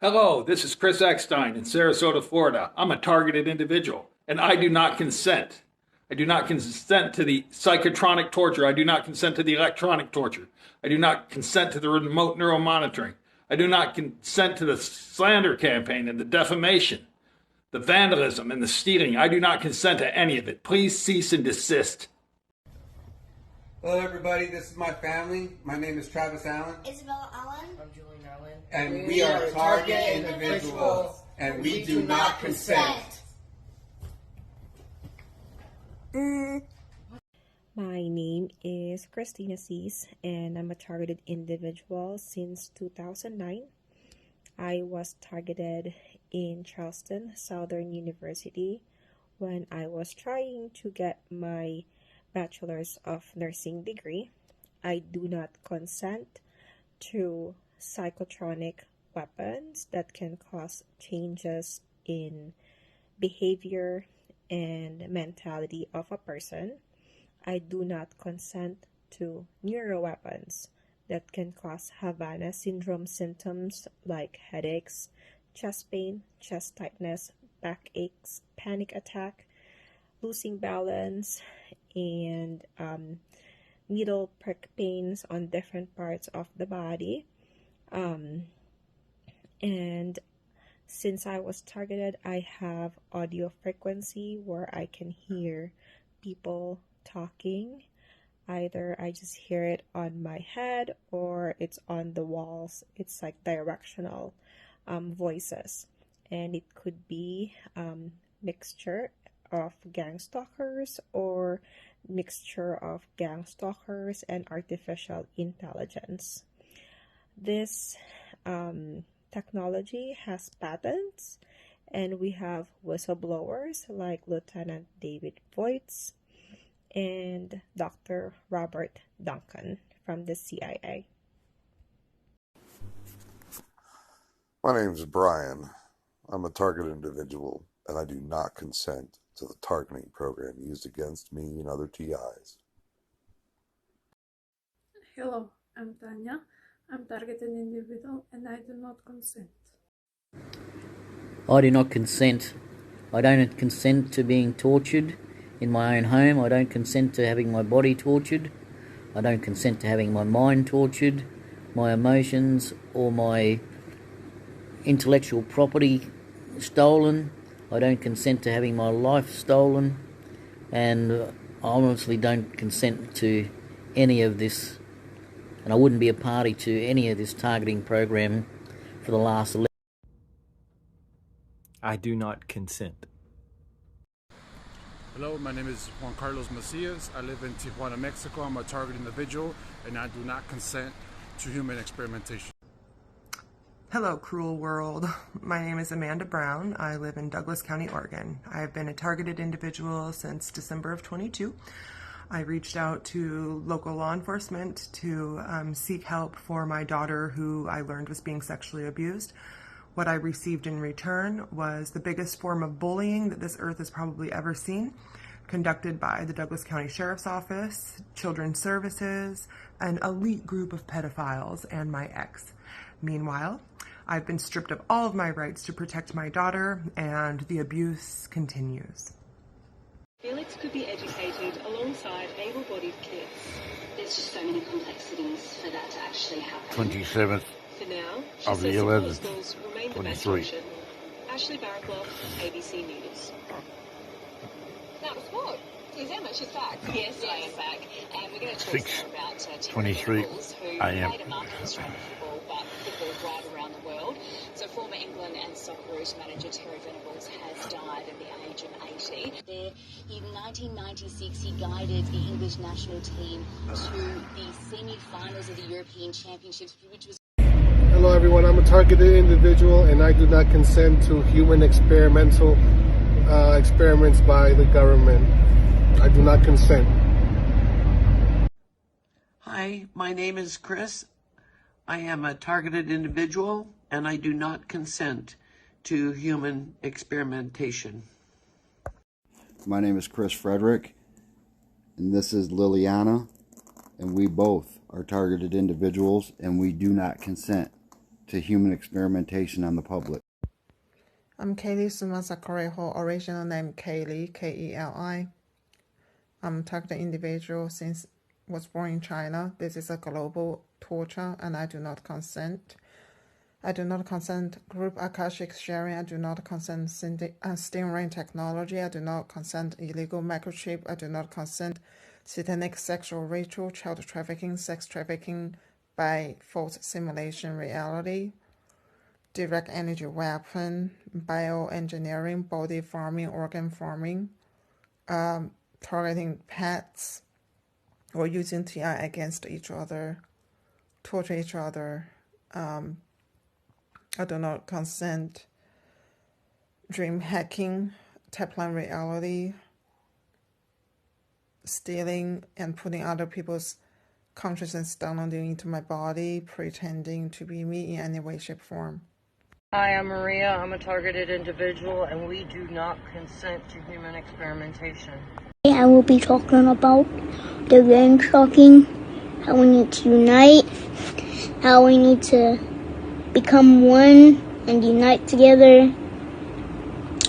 Hello, this is Chris Eckstein in Sarasota, Florida. I'm a targeted individual, and I do not consent. I do not consent to the psychotronic torture. I do not consent to the electronic torture. I do not consent to the remote neuromonitoring. I do not consent to the slander campaign and the defamation, the vandalism and the stealing. I do not consent to any of it. Please cease and desist. Hello everybody, this is my family. My name is Travis Allen. Isabella Allen. I'm Julie Allen. And we are target individuals. And we do not consent. My name is Christina Cease, and I'm a targeted individual since 2009. I was targeted in Charleston Southern University when I was trying to get my Bachelor's of Nursing degree. I do not consent to psychotronic weapons that can cause changes in behavior and mentality of a person. I do not consent to neuroweapons that can cause Havana syndrome symptoms like headaches, chest pain, chest tightness, backaches, panic attack, losing balance, and needle prick pains on different parts of the body. And since I was targeted, I have audio frequency where I can hear people talking. Either I just hear it on my head or it's on the walls. It's like directional voices, and it could be mixture of gang stalkers or mixture of gang stalkers and artificial intelligence. This technology has patents, and we have whistleblowers like Lieutenant David Voights and Dr. Robert Duncan from the CIA. My name is Brian. I'm a targeted individual, and I do not consent to the targeting program used against me and other TIs. Hello, I'm Tanya. I'm targeted individual and I do not consent. I do not consent. I don't consent to being tortured in my own home. I don't consent to having my body tortured. I don't consent to having my mind tortured, my emotions or my intellectual property stolen. I don't consent to having my life stolen, and I honestly don't consent to any of this, and I wouldn't be a party to any of this targeting program for the last 11. I do not consent. Hello, my name is Juan Carlos Macias. I live in Tijuana, Mexico. I'm a targeted individual, and I do not consent to human experimentation. Hello, cruel world. My name is Amanda Brown. I live in Douglas County, Oregon. I have been a targeted individual since December of 22. I reached out to local law enforcement to seek help for my daughter, who I learned was being sexually abused. What I received in return was the biggest form of bullying that this earth has probably ever seen, conducted by the Douglas County Sheriff's Office, Children's Services, an elite group of pedophiles, and my ex. Meanwhile, I've been stripped of all of my rights to protect my daughter, and the abuse continues. Felix could be educated alongside able-bodied kids. There's just so many complexities for that to actually happen. 27th For now, she of the says 11th, schools remain the best 23. option. Ashley Barrackloff, ABC News. That was what? Is Emma? She's back. Yes, I am back. And we're going to talk 6, more about Terry 23 Venables, who a.m. made a mark in Australian football, but football right around the world. So former England and Socceroos manager Terry Venables has died at the age of 80. There, in 1996, he guided the English national team to the semi-finals of the European Championships, which was... Hello everyone, I'm a targeted individual and I do not consent to human experimental experiments by the government. I do not consent. Hi, my name is Chris. I am a targeted individual and I do not consent to human experimentation. My name is Chris Frederick and this is Liliana, and we both are targeted individuals and we do not consent to human experimentation on the public. I'm Kaylee Sumasakoreho, original name Kaylee, K-E-L-I. I'm a targeted individual since was born in China. This is a global torture and I do not consent. I do not consent group Akashic sharing. I do not consent stingray technology. I do not consent illegal microchip. I do not consent satanic sexual ritual, child trafficking, sex trafficking by false simulation reality, direct energy weapon, bioengineering, body farming, organ farming, targeting pets, or using TI against each other, torture each other. I do not consent dream hacking, tapline reality, stealing and putting other people's consciousness downloading into my body, pretending to be me in any way, shape, form. Hi, I'm Maria. I'm a targeted individual, and we do not consent to human experimentation. I will be talking about the grand shocking, how we need to unite, how we need to become one and unite together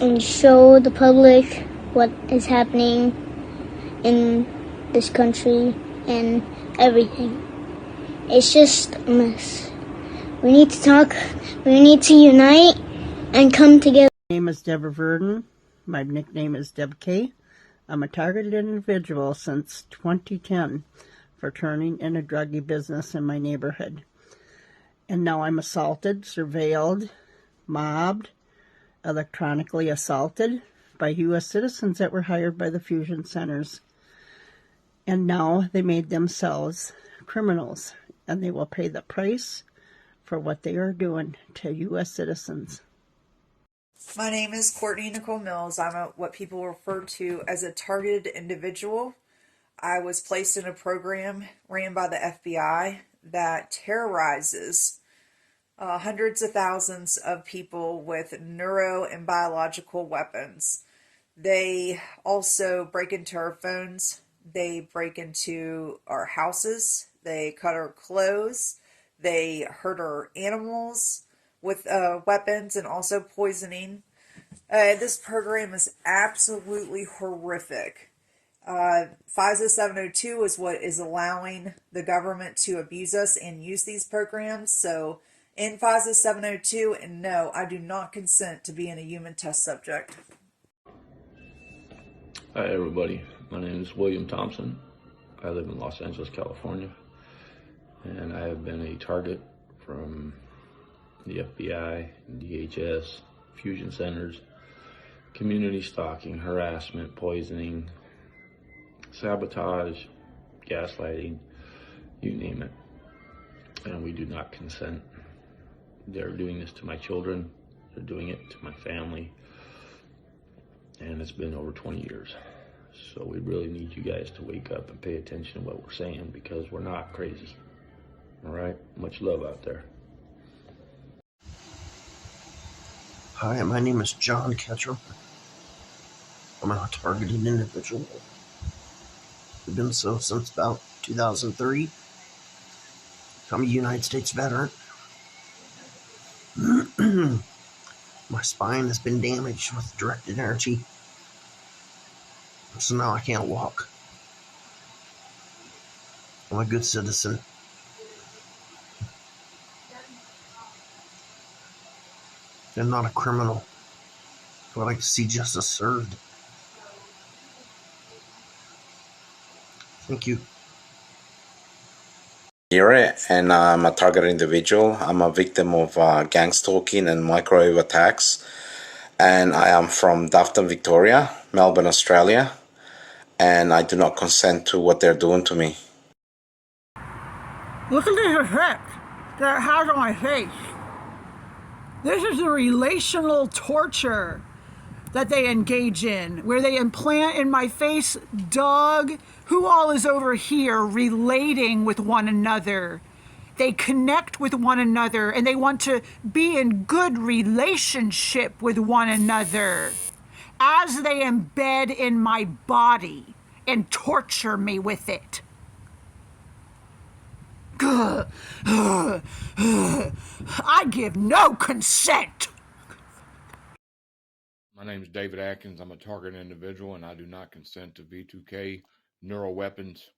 and show the public what is happening in this country and everything. It's just a mess. We need to talk, we need to unite and come together. My name is Deborah Verdon. My nickname is Deb K. I'm a targeted individual since 2010 for turning in a druggie business in my neighborhood. And now I'm assaulted, surveilled, mobbed, electronically assaulted by U.S. citizens that were hired by the fusion centers. And now they made themselves criminals, and they will pay the price for what they are doing to U.S. citizens. My name is Courtney Nicole Mills. I'm what people refer to as a targeted individual. I was placed in a program ran by the FBI that terrorizes hundreds of thousands of people with neuro and biological weapons. They also break into our phones. They break into our houses. They cut our clothes. They hurt our animals with weapons and also poisoning. This program is absolutely horrific. FISA 702 is what is allowing the government to abuse us and use these programs. So in FISA 702, and no, I do not consent to being a human test subject. Hi everybody, my name is William Thompson. I live in Los Angeles, California, and I have been a target from the FBI, DHS, fusion centers, community stalking, harassment, poisoning, sabotage, gaslighting, you name it. And we do not consent. They're doing this to my children, they're doing it to my family, and it's been over 20 years. So we really need you guys to wake up and pay attention to what we're saying, because we're not crazy. All right? Much love out there. Hi, my name is John Ketchum. I'm a targeted individual. I've been so since about 2003. I'm a United States veteran. My spine has been damaged with directed energy, so now I can't walk. I'm a good citizen. I'm not a criminal. I would like to see justice served. Thank you. And I'm a targeted individual. I'm a victim of gang stalking and microwave attacks. And I am from Dafton, Victoria, Melbourne, Australia. And I do not consent to what they're doing to me. Look at this effect that it has on my face. This is the relational torture that they engage in, where they implant in my face, Doug, who all is over here relating with one another. They connect with one another and they want to be in good relationship with one another as they embed in my body and torture me with it. I give no consent. My name is David Atkins. I'm a targeted individual, and I do not consent to V2K, neural weapons,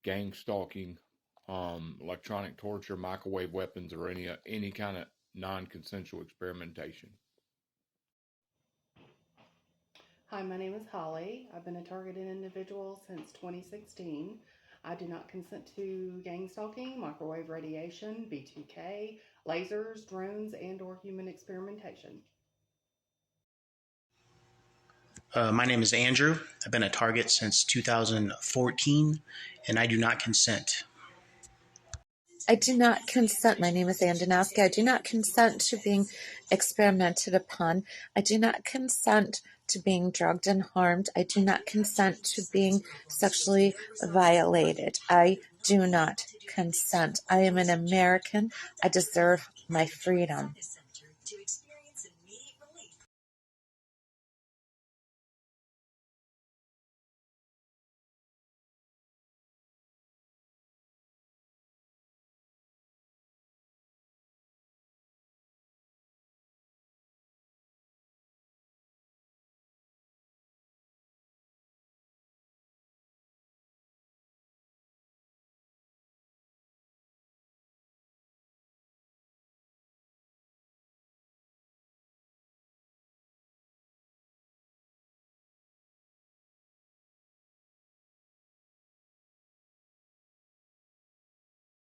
gang stalking, electronic torture, microwave weapons, or any kind of non-consensual experimentation. Hi, my name is Holly. I've been a targeted individual since 2016. I do not consent to gang stalking, microwave radiation, V2K, lasers, drones, and/or human experimentation. My name is Andrew. I've been a target since 2014, and I do not consent. I do not consent. My name is Ann Danowski. I do not consent to being experimented upon. I do not consent to being drugged and harmed. I do not consent to being sexually violated. I do not consent. I am an American. I deserve my freedom.